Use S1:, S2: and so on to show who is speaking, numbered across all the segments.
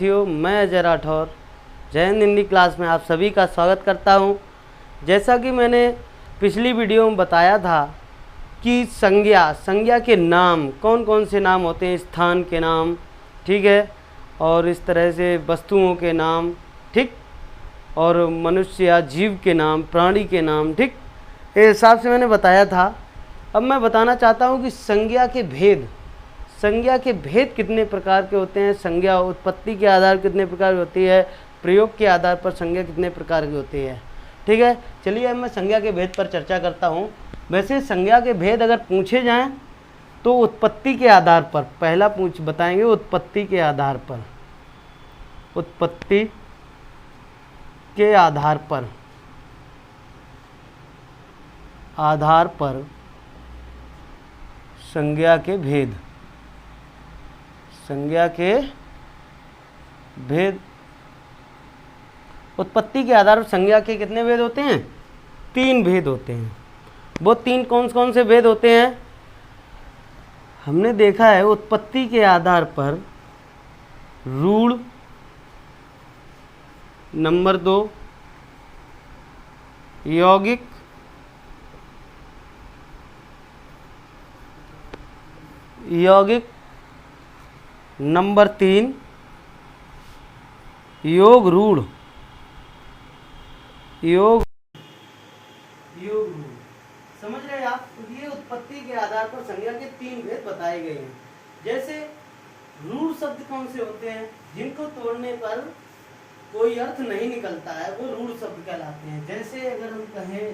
S1: साथियों, मैं अजय राठौर जय हिंद हिंदी क्लास में आप सभी का स्वागत करता हूं। जैसा कि मैंने पिछली वीडियो में बताया था कि संज्ञा के नाम कौन कौन से नाम होते हैं, स्थान के नाम, ठीक है, और इस तरह से वस्तुओं के नाम, ठीक, और मनुष्य या जीव के नाम, प्राणी के नाम, ठीक, इस हिसाब से मैंने बताया था। अब मैं बताना चाहता हूं कि संज्ञा के भेद कितने प्रकार के होते हैं, संज्ञा उत्पत्ति के आधार कितने प्रकार की होती है, प्रयोग के आधार पर संज्ञा कितने प्रकार की होती है। ठीक है, चलिए अब मैं संज्ञा के भेद पर चर्चा करता हूँ। वैसे संज्ञा के भेद अगर पूछे जाएं तो उत्पत्ति के आधार पर पहला बताएंगे। उत्पत्ति के आधार पर संज्ञा के भेद उत्पत्ति के आधार पर संज्ञा के कितने भेद होते हैं? 3 भेद होते हैं। वो 3 कौन कौन से भेद होते हैं? हमने देखा है उत्पत्ति के आधार पर रूढ़, नंबर 2 यौगिक, नंबर 3 योग रूढ़। समझ रहे हैं आप? तो ये उत्पत्ति के आधार पर संज्ञा के 3 भेद बताए गए हैं। जैसे रूढ़ शब्द कौन से होते हैं? जिनको तोड़ने पर कोई अर्थ नहीं निकलता है, वो रूढ़ शब्द कहलाते हैं। जैसे अगर हम कहें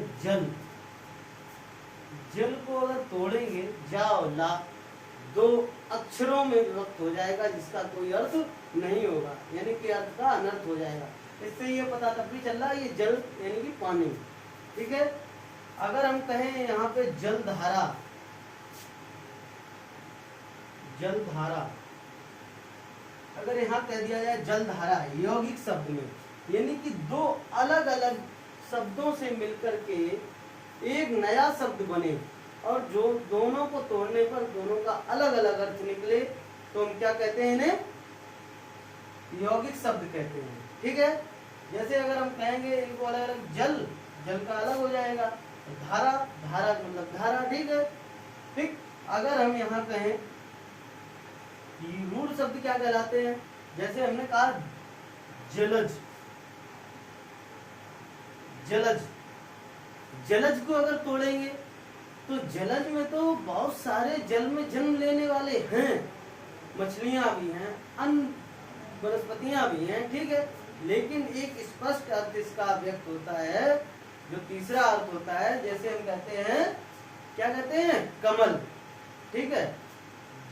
S1: जल को अगर तोड़ेंगे, जाओ ला, 2 अक्षरों में विभक्त हो जाएगा जिसका कोई अर्थ नहीं होगा, यानी कि अर्थ का अनर्थ हो जाएगा। इससे ये पता तब भी चल रहा है ये जल यानी कि पानी, ठीक है। अगर हम कहें यहाँ पे जलधारा, अगर यहाँ कह दिया जाए जलधारा यौगिक शब्द में, यानी कि 2 अलग अलग शब्दों से मिलकर के एक नया शब्द बने और जो दोनों को तोड़ने पर दोनों का अलग अलग अर्थ निकले, तो हम क्या कहते हैं? इन्हें यौगिक शब्द कहते हैं, ठीक है। जैसे अगर हम कहेंगे इनको अलग अलग, जल का अलग हो जाएगा, धारा मतलब धारा, ठीक है, ठीक। अगर हम यहाँ कहें रूढ़ शब्द क्या कहलाते हैं? जैसे हमने कहा जलज को अगर तोड़ेंगे तो जलज में तो बहुत सारे जल में जन्म लेने वाले हैं, मछलियां भी हैं, अन्य वनस्पतियां भी हैं, ठीक है। लेकिन एक स्पष्ट अर्थ इसका व्यक्त होता है, जो तीसरा अर्थ होता है। जैसे हम कहते हैं, क्या कहते हैं? कमल, ठीक है।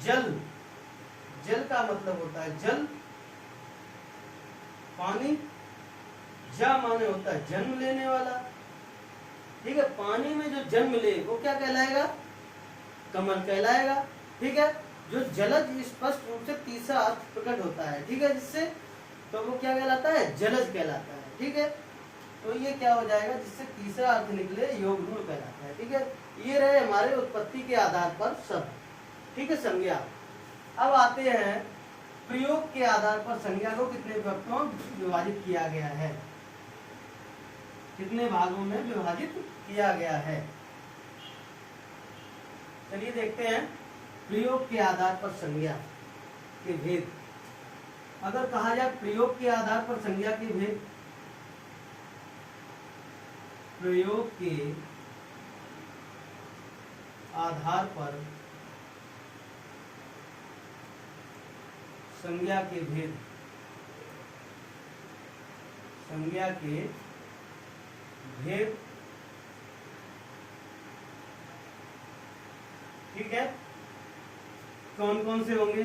S1: जल का मतलब होता है जल, पानी, जा माने होता है जन्म लेने वाला, ठीक है। पानी में जो जन्म ले वो क्या कहलाएगा? कमल कहलाएगा, ठीक है। जो जलज स्पष्ट रूप से तीसरा अर्थ प्रकट होता है, ठीक है, जिससे तो वो क्या कहलाता है? जलज कहलाता है, ठीक है। तो ये क्या हो जाएगा? जिससे तीसरा अर्थ निकले योग रूढ़ कहलाता है, ठीक है। ये रहे हमारे उत्पत्ति के आधार पर शब्द, ठीक है, संज्ञा। अब आते हैं प्रयोग के आधार पर संज्ञा को कितने विभक्तों में विभाजित किया गया है, कितने भागों में विभाजित किया गया है। चलिए देखते हैं प्रयोग के आधार पर संज्ञा के भेद। अगर कहा जाए प्रयोग के आधार पर संज्ञा के भेद, प्रयोग के आधार पर संज्ञा के भेद, ठीक है। कौन कौन से होंगे?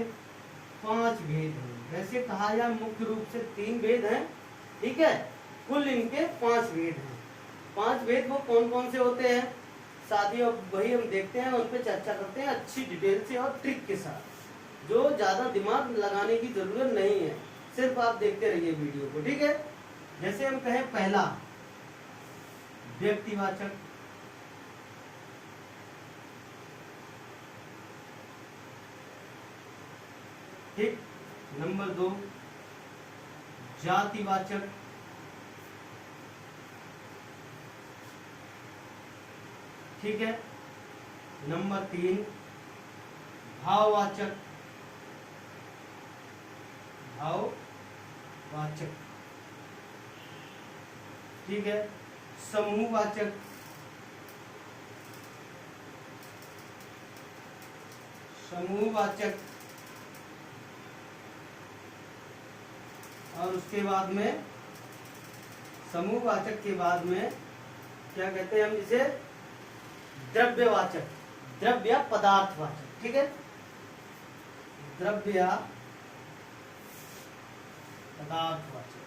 S1: 5 भेद होंगे। वैसे कहा जाए मुख्य रूप से 3 भेद हैं, ठीक है, कुल इनके 5 भेद हैं। 5 भेद वो कौन कौन से होते हैं साथियों? वही हम देखते हैं, उन पे चर्चा करते हैं अच्छी डिटेल से और ट्रिक के साथ, जो ज्यादा दिमाग लगाने की जरूरत नहीं है, सिर्फ आप देखते रहिए वीडियो को, ठीक है। जैसे हम कहें पहला व्यक्तिवाचक, ठीक। नंबर 2 जातिवाचक, ठीक है। नंबर 3 भाववाचक, भाववाचक, ठीक है। समूहवाचक, समूहवाचक, और उसके बाद में समूहवाचक के बाद में क्या कहते हैं हम इसे, द्रव्यवाचक, द्रव्य या पदार्थवाचक, ठीक है। द्रव्य या पदार्थवाचक।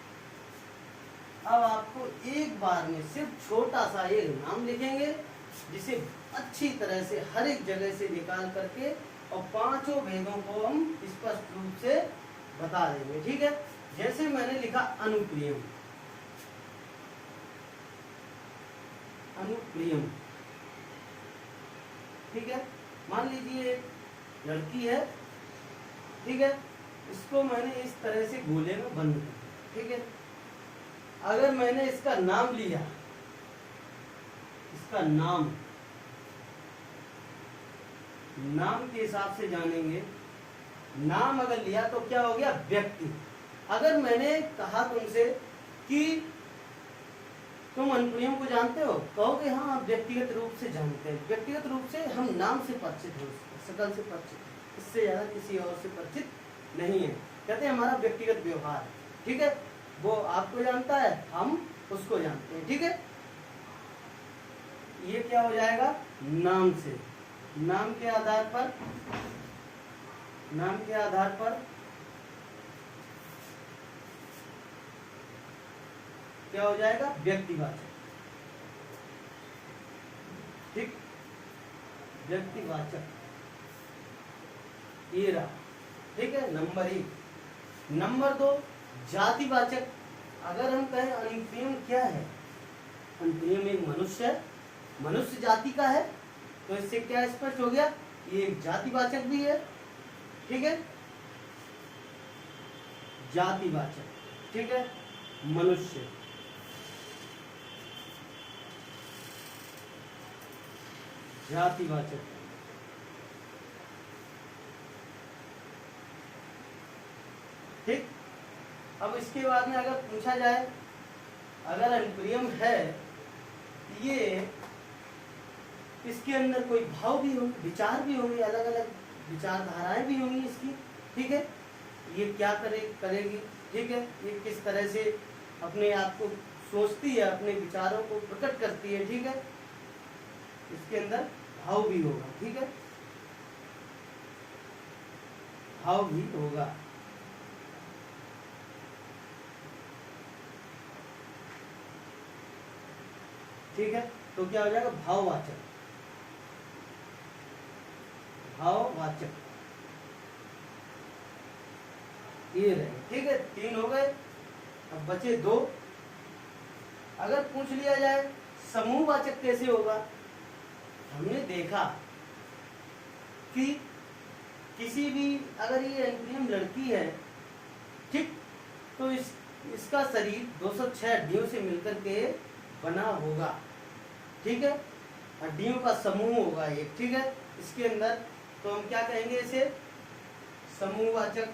S1: अब आपको एक बार में सिर्फ छोटा सा एक नाम लिखेंगे जिसे अच्छी तरह से हर एक जगह से निकाल करके और पांचों भेदों को हम स्पष्ट रूप से बता देंगे, ठीक है। जैसे मैंने लिखा अनुप्रियम, अनुप्रियम, ठीक है। मान लीजिए एक लड़की है, ठीक है, इसको मैंने इस तरह से गोले में बंद कर दिया, ठीक है। अगर मैंने इसका नाम लिया, इसका नाम के हिसाब से जानेंगे, नाम अगर लिया तो क्या हो गया, व्यक्ति। अगर मैंने कहा तुमसे कि तुम अनुप्रियम को जानते हो, कहोगे हाँ आप व्यक्तिगत रूप से जानते हैं। व्यक्तिगत रूप से हम नाम से परिचित हो, शकल से परिचित, इससे ज्यादा किसी और से परिचित नहीं है। कहते हैं हमारा व्यक्तिगत व्यवहार, ठीक है। वो आपको जानता है, हम उसको जानते हैं, ठीक है। ये क्या हो जाएगा, नाम से, नाम के आधार पर, नाम के आधार पर क्या हो जाएगा, व्यक्तिवाचक, ठीक, व्यक्तिवाचक, ये रहा, ठीक है। नंबर 1। नंबर 2 जातिवाचक। अगर हम कहें अनुप्रियम क्या है, अनुप्रियम एक मनुष्य है, मनुष्य जाति का है, तो इससे क्या स्पष्ट हो गया, ये एक जातिवाचक भी है, ठीक है। जातिवाचक, ठीक है, मनुष्य, जातिवाचक, ठीक। अब इसके बाद में अगर पूछा जाए, अगर अनुप्रियम है, ये इसके अंदर कोई भाव भी होंगे, विचार भी होंगे, अलग अलग विचारधाराएं भी होंगी इसकी, ठीक है। ये क्या करेगी, ठीक है, ये किस तरह से अपने आप को सोचती है, अपने विचारों को प्रकट करती है, ठीक है। इसके अंदर भाव भी होगा, ठीक है, भाव भी होगा, ठीक है। तो क्या हो जाएगा, भाववाचक, भाववाचक, ये रहे, ठीक है। 3 हो गए, अब बचे 2। अगर पूछ लिया जाए समूहवाचक कैसे होगा, हमने देखा कि किसी भी, अगर ये अनुप्रियम लड़की है, ठीक, तो इसका शरीर 206 हड्डियों से मिलकर के बना होगा, ठीक है। हड्डियों का समूह होगा एक, ठीक है, इसके अंदर। तो हम क्या कहेंगे इसे, समूहवाचक,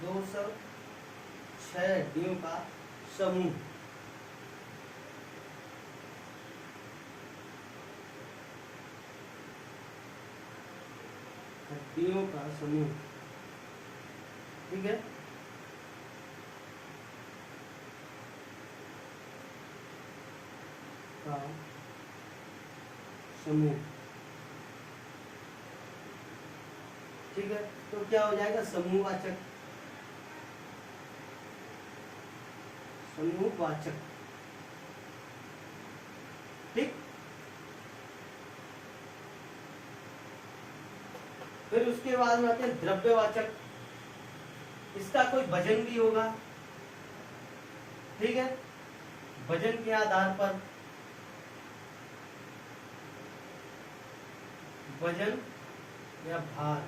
S1: 206 हड्डियों का समूह, हड्डियों का समूह, ठीक है। का समूह, ठीक है। तो क्या हो जाएगा, समूहवाचक, समूहवाचक, ठीक। फिर उसके बाद में आते हैं द्रव्यवाचक। इसका कोई वजन भी होगा, ठीक है। वजन के आधार पर, वजन या भार,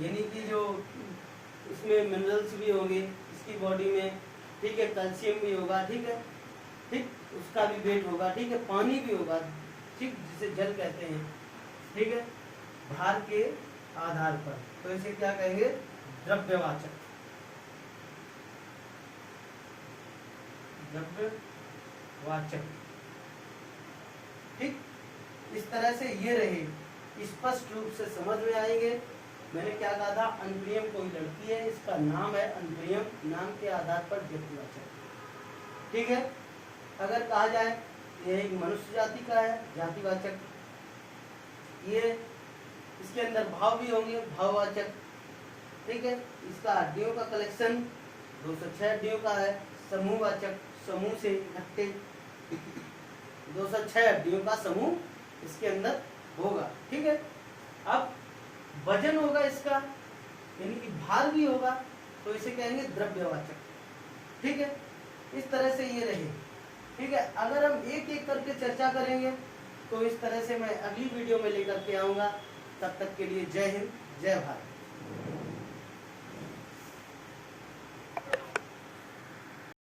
S1: यानी कि जो इसमें मिनरल्स भी होंगे इसकी बॉडी में, ठीक है, कैल्शियम भी होगा, ठीक है, ठीक, उसका भी वेट होगा, ठीक है, पानी भी होगा, ठीक, जिसे जल कहते हैं, ठीक है, भार के आधार पर। तो इसे क्या कहेंगे? द्रव्यवाचक। द्रव्यवाचक, ठीक। इस तरह से ये रहे, स्पष्ट रूप से समझ में आएंगे। मैंने क्या कहा था? अनप्रियम कोई लड़की है, इसका नाम है अनप्रियम, नाम के आधार पर व्यक्तिवाचक, ठीक है। अगर कहा जाए यह एक मनुष्य जाति का है, जातिवाचक। ये इसके अंदर भाव भी होंगे, भाववाचक, ठीक है। इसका हड्डियों का कलेक्शन 206 हड्डियों का है। समूहवाचक, समूह से इकट्ठे 206 हड्डियों का समूह इसके अंदर होगा, ठीक है। अब वजन होगा इसका, यानी कि भार भी होगा, तो इसे कहेंगे द्रव्यवाचक, ठीक है। इस तरह से ये रहे, ठीक है। अगर हम एक एक करके चर्चा करेंगे तो इस तरह से मैं अगली वीडियो में लेकर के आऊंगा। तब तक के लिए जय हिंद, जय भारत।